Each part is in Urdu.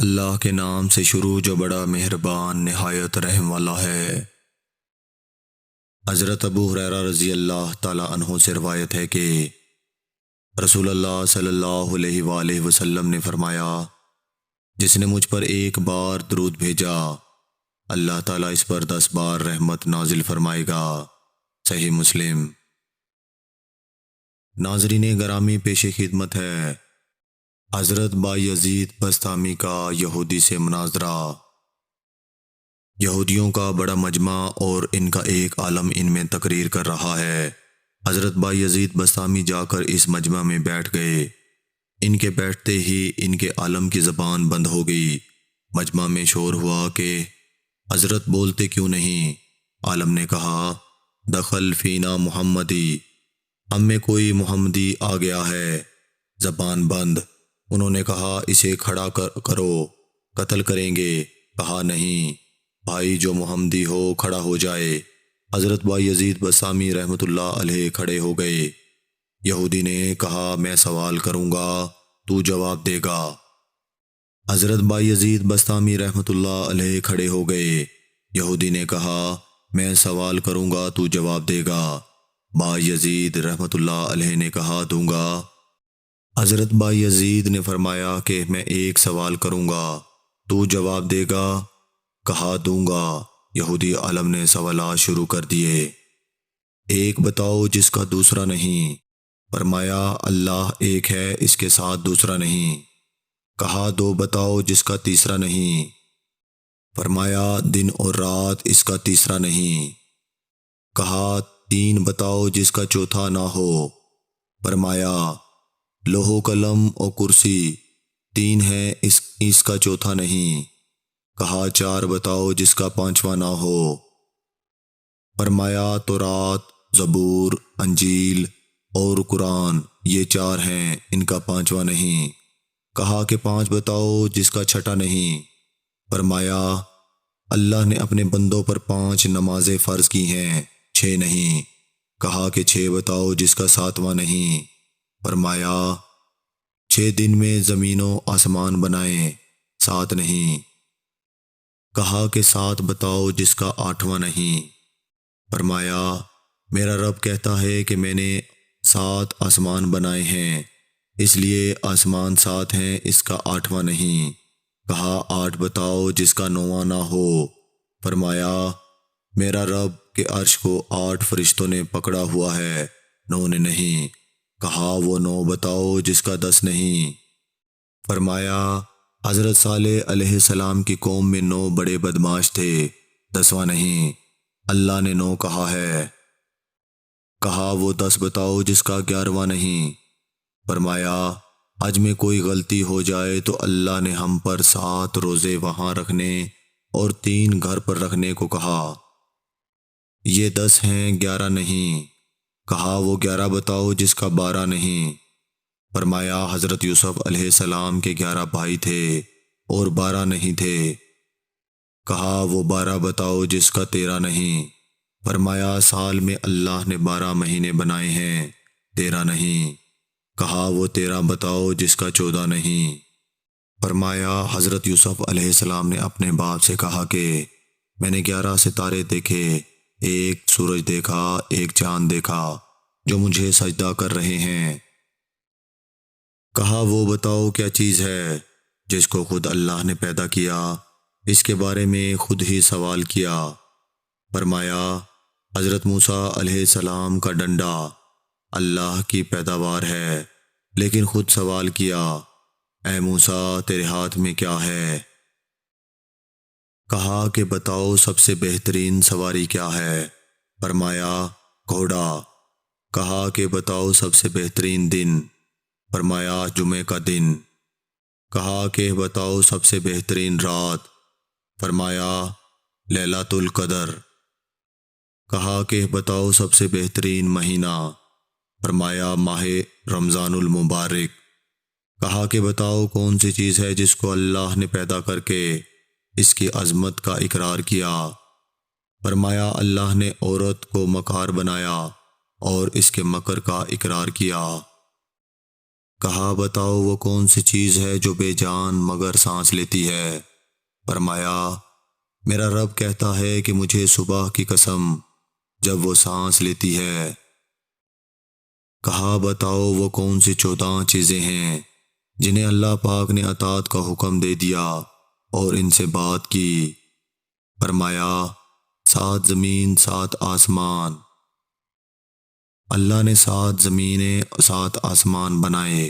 اللہ کے نام سے شروع جو بڑا مہربان نہایت رحم والا ہے۔ حضرت ابو ہریرہ رضی اللہ تعالی عنہ سے روایت ہے کہ رسول اللہ صلی اللہ علیہ وآلہ وسلم نے فرمایا، جس نے مجھ پر ایک بار درود بھیجا اللہ تعالیٰ اس پر 10 بار رحمت نازل فرمائے گا۔ صحیح مسلم۔ ناظرین گرامی، پیش خدمت ہے حضرت بایزید بسطامی کا یہودی سے مناظرہ۔ یہودیوں کا بڑا مجمع اور ان کا ایک عالم ان میں تقریر کر رہا ہے۔ حضرت بایزید بسطامی جا کر اس مجمع میں بیٹھ گئے۔ ان کے بیٹھتے ہی ان کے عالم کی زبان بند ہو گئی۔ مجمع میں شور ہوا کہ حضرت بولتے کیوں نہیں؟ عالم نے کہا، دخل فینا محمدی، ہم میں کوئی محمدی آ گیا ہے۔ زبان بند۔ انہوں نے کہا، اسے کھڑا کرو، قتل کریں گے۔ کہا، نہیں بھائی، جو محمدی ہو کھڑا ہو جائے۔ حضرت بایزید بسطامی رحمۃ اللہ علیہ کھڑے ہو گئے۔ یہودی نے کہا، میں سوال کروں گا، تو جواب دے گا۔ حضرت بایزید بسطامی رحمۃ اللہ علیہ کھڑے ہو گئے۔ یہودی نے کہا، میں سوال کروں گا، تو جواب دے گا۔ بایزید رحمۃ اللہ علیہ نے کہا، دوں گا۔ حضرت بایزید نے فرمایا کہ میں ایک سوال کروں گا، تو جواب دے گا؟ کہا، دوں گا۔ یہودی عالم نے سوالات شروع کر دیے۔ ایک بتاؤ جس کا دوسرا نہیں۔ فرمایا، اللہ ایک ہے، اس کے ساتھ دوسرا نہیں۔ کہا، دو بتاؤ جس کا تیسرا نہیں۔ فرمایا، دن اور رات، اس کا تیسرا نہیں۔ کہا، تین بتاؤ جس کا چوتھا نہ ہو۔ فرمایا، لوح و قلم اور کرسی، تین ہیں، اس کا چوتھا نہیں۔ کہا، چار بتاؤ جس کا پانچواں نہ ہو۔ فرمایا، تورات، زبور، انجیل اور قرآن، یہ چار ہیں، ان کا پانچواں نہیں۔ کہا کہ پانچ بتاؤ جس کا چھٹا نہیں۔ فرمایا، اللہ نے اپنے بندوں پر 5 نمازیں فرض کی ہیں، 6 نہیں۔ کہا کہ 6 بتاؤ جس کا ساتواں نہیں۔ فرمایا، 6 دن میں زمین و آسمان بنائے، 7 نہیں۔ کہا کہ 7 بتاؤ جس کا 8واں نہیں۔ فرمایا، میرا رب کہتا ہے کہ میں نے 7 آسمان بنائے ہیں، اس لیے آسمان 7 ہیں، اس کا 8واں نہیں۔ کہا، 8 بتاؤ جس کا 9واں نہ ہو۔ فرمایا، میرا رب کے عرش کو 8 فرشتوں نے پکڑا ہوا ہے، 9 نے نہیں۔ کہا، وہ 9 بتاؤ جس کا 10 نہیں۔ فرمایا، حضرت صالح علیہ السلام کی قوم میں 9 بڑے بدماش تھے، 10واں نہیں۔ اللہ نے 9 کہا ہے۔ کہا، وہ 10 بتاؤ جس کا 11واں نہیں۔ فرمایا، حج میں کوئی غلطی ہو جائے تو اللہ نے ہم پر 7 روزے وہاں رکھنے اور 3 گھر پر رکھنے کو کہا۔ یہ 10 ہیں، 11 نہیں۔ کہا، وہ 11 بتاؤ جس کا 12 نہیں۔ فرمایا، حضرت یوسف علیہ السلام کے 11 بھائی تھے اور 12 نہیں تھے۔ کہا، وہ 12 بتاؤ جس کا 13 نہیں۔ فرمایا، سال میں اللہ نے 12 مہینے بنائے ہیں، 13 نہیں۔ کہا، وہ 13 بتاؤ جس کا 14 نہیں۔ فرمایا، حضرت یوسف علیہ السلام نے اپنے باپ سے کہا کہ میں نے 11 ستارے دیکھے، ایک سورج دیکھا، ایک چاند دیکھا، جو مجھے سجدہ کر رہے ہیں۔ کہا، وہ بتاؤ کیا چیز ہے جس کو خود اللہ نے پیدا کیا، اس کے بارے میں خود ہی سوال کیا۔ فرمایا، حضرت موسیٰ علیہ السلام کا ڈنڈا اللہ کی پیداوار ہے، لیکن خود سوال کیا، اے موسیٰ تیرے ہاتھ میں کیا ہے؟ کہا کہ بتاؤ سب سے بہترین سواری کیا ہے؟ فرمایا، گھوڑا۔ کہا کہ بتاؤ سب سے بہترین دن؟ فرمایا، جمعہ کا دن۔ کہا کہ بتاؤ سب سے بہترین رات؟ فرمایا، لیلۃ القدر۔ کہا کہ بتاؤ سب سے بہترین مہینہ؟ فرمایا، ماہ رمضان المبارک۔ کہا کہ بتاؤ کون سی چیز ہے جس کو اللہ نے پیدا کر کے اس کی عظمت کا اقرار کیا؟ فرمایا، اللہ نے عورت کو مکار بنایا اور اس کے مکر کا اقرار کیا۔ کہا بتاؤ وہ کون سی چیز ہے جو بے جان مگر سانس لیتی ہے؟ فرمایا میرا رب کہتا ہے کہ مجھے صبح کی قسم جب وہ سانس لیتی ہے۔ کہا بتاؤ وہ کون سی 14 چیزیں ہیں جنہیں اللہ پاک نے اطاعت کا حکم دے دیا اور ان سے بات کی؟ فرمایا 7 زمین 7 آسمان۔ اللہ نے 7 زمینیں 7 آسمان بنائے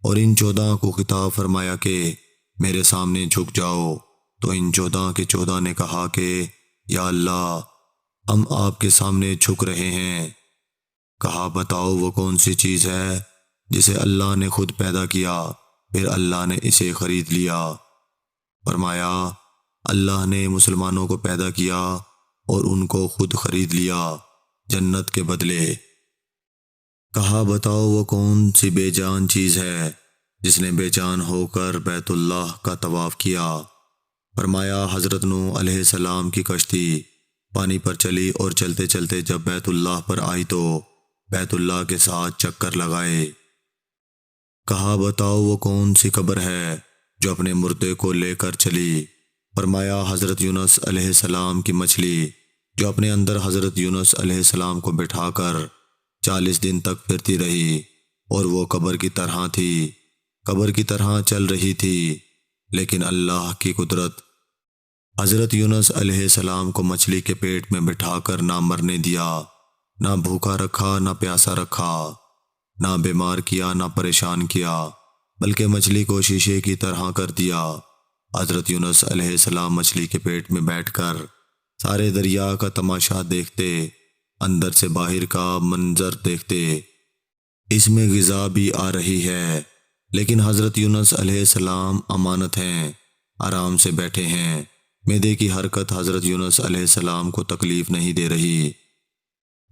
اور ان 14 کو خطاب فرمایا کہ میرے سامنے جھک جاؤ، تو ان 14 کے 14 نے کہا کہ یا اللہ ہم آپ کے سامنے جھک رہے ہیں۔ کہا بتاؤ وہ کون سی چیز ہے جسے اللہ نے خود پیدا کیا پھر اللہ نے اسے خرید لیا؟ فرمایا اللہ نے مسلمانوں کو پیدا کیا اور ان کو خود خرید لیا جنت کے بدلے۔ کہا بتاؤ وہ کون سی بے جان چیز ہے جس نے بے جان ہو کر بیت اللہ کا طواف کیا؟ فرمایا حضرت نوح علیہ السلام کی کشتی پانی پر چلی اور چلتے چلتے جب بیت اللہ پر آئی تو بیت اللہ کے ساتھ چکر لگائے۔ کہا بتاؤ وہ کون سی قبر ہے جو اپنے مردے کو لے کر چلی؟ فرمایا حضرت یونس علیہ السلام کی مچھلی جو اپنے اندر حضرت یونس علیہ السلام کو بٹھا کر 40 دن تک پھرتی رہی اور وہ قبر کی طرح تھی، قبر کی طرح چل رہی تھی، لیکن اللہ کی قدرت حضرت یونس علیہ السلام کو مچھلی کے پیٹ میں بٹھا کر نہ مرنے دیا، نہ بھوکا رکھا نہ پیاسا رکھا، نہ بیمار کیا نہ پریشان کیا، بلکہ مچھلی کو شیشے کی طرح کر دیا۔ حضرت یونس علیہ السلام مچھلی کے پیٹ میں بیٹھ کر سارے دریا کا تماشا دیکھتے، اندر سے باہر کا منظر دیکھتے، اس میں غذا بھی آ رہی ہے، لیکن حضرت یونس علیہ السلام امانت ہیں، آرام سے بیٹھے ہیں، معدے کی حرکت حضرت یونس علیہ السلام کو تکلیف نہیں دے رہی،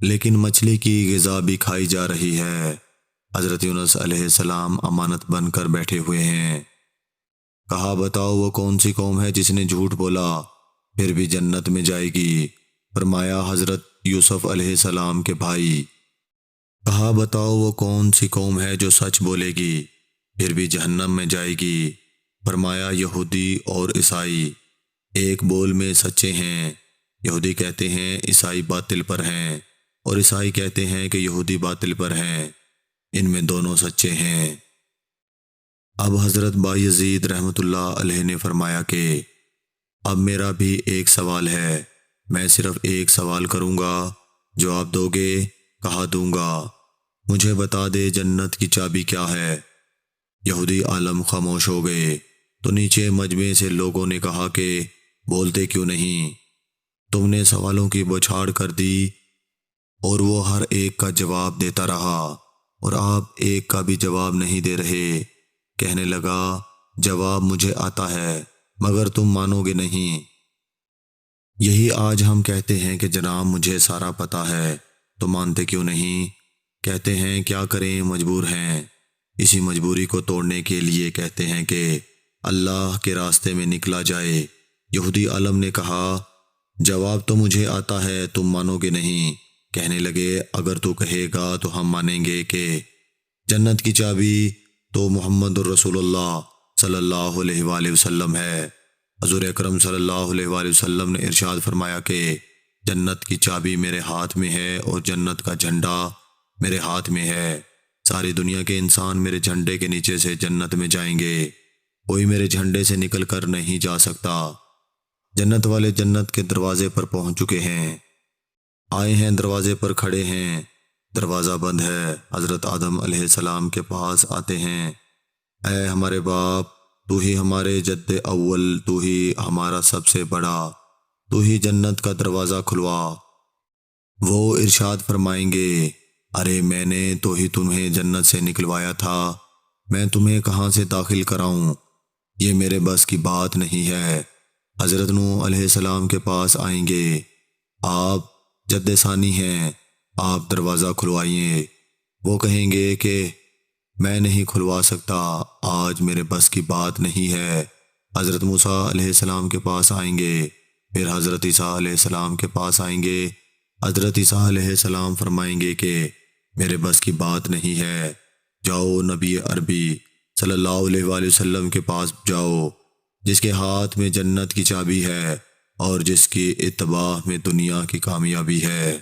لیکن مچھلی کی غذا بھی کھائی جا رہی ہے۔ حضرت یونس علیہ السلام امانت بن کر بیٹھے ہوئے ہیں۔ کہا بتاؤ وہ کون سی قوم ہے جس نے جھوٹ بولا پھر بھی جنت میں جائے گی؟ فرمایا حضرت یوسف علیہ السلام کے بھائی۔ کہا بتاؤ وہ کون سی قوم ہے جو سچ بولے گی پھر بھی جہنم میں جائے گی؟ فرمایا یہودی اور عیسائی ایک بول میں سچے ہیں، یہودی کہتے ہیں عیسائی باطل پر ہیں اور عیسائی کہتے ہیں کہ یہودی باطل پر ہیں، ان میں دونوں سچے ہیں۔ اب حضرت بایزید رحمۃ اللہ علیہ نے فرمایا کہ اب میرا بھی ایک سوال ہے، میں صرف ایک سوال کروں گا، جواب دو گے؟ کہا دوں گا۔ مجھے بتا دے جنت کی چابی کیا ہے؟ یہودی عالم خاموش ہو گئے تو نیچے مجمع سے لوگوں نے کہا کہ بولتے کیوں نہیں؟ تم نے سوالوں کی بوچھاڑ کر دی اور وہ ہر ایک کا جواب دیتا رہا اور آپ ایک کا بھی جواب نہیں دے رہے۔ کہنے لگا جواب مجھے آتا ہے مگر تم مانو گے نہیں۔ یہی آج ہم کہتے ہیں کہ جناب مجھے سارا پتہ ہے، تو مانتے کیوں نہیں؟ کہتے ہیں کیا کریں مجبور ہیں، اسی مجبوری کو توڑنے کے لیے کہتے ہیں کہ اللہ کے راستے میں نکلا جائے۔ یہودی عالم نے کہا جواب تو مجھے آتا ہے، تم مانو گے نہیں۔ کہنے لگے اگر تو کہے گا تو ہم مانیں گے کہ جنت کی چابی تو محمد الرسول اللہ صلی اللہ علیہ وآلہ وسلم ہے۔ حضور اکرم صلی اللہ علیہ وآلہ وسلم نے ارشاد فرمایا کہ جنت کی چابی میرے ہاتھ میں ہے اور جنت کا جھنڈا میرے ہاتھ میں ہے۔ ساری دنیا کے انسان میرے جھنڈے کے نیچے سے جنت میں جائیں گے، کوئی میرے جھنڈے سے نکل کر نہیں جا سکتا۔ جنت والے جنت کے دروازے پر پہنچ چکے ہیں، آئے ہیں، دروازے پر کھڑے ہیں، دروازہ بند ہے۔ حضرت آدم علیہ السلام کے پاس آتے ہیں، اے ہمارے باپ، تو ہی ہمارے جد اول، تو ہی ہمارا سب سے بڑا، تو ہی جنت کا دروازہ کھلوا۔ وہ ارشاد فرمائیں گے ارے میں نے تو ہی تمہیں جنت سے نکلوایا تھا، میں تمہیں کہاں سے داخل کراؤں، یہ میرے بس کی بات نہیں ہے۔ حضرت نوح علیہ السلام کے پاس آئیں گے، آپ جد ثانی ہیں، آپ دروازہ کھلوائیے۔ وہ کہیں گے کہ میں نہیں کھلوا سکتا، آج میرے بس کی بات نہیں ہے۔ حضرت موسیٰ علیہ السلام کے پاس آئیں گے، پھر حضرت عیسیٰ علیہ السلام کے پاس آئیں گے۔ حضرت عیسیٰ علیہ السلام فرمائیں گے کہ میرے بس کی بات نہیں ہے۔ جاؤ نبی عربی صلی اللہ علیہ وآلہ وسلم کے پاس جاؤ، جس کے ہاتھ میں جنت کی چابی ہے اور جس کی اتباع میں دنیا کی کامیابی ہے۔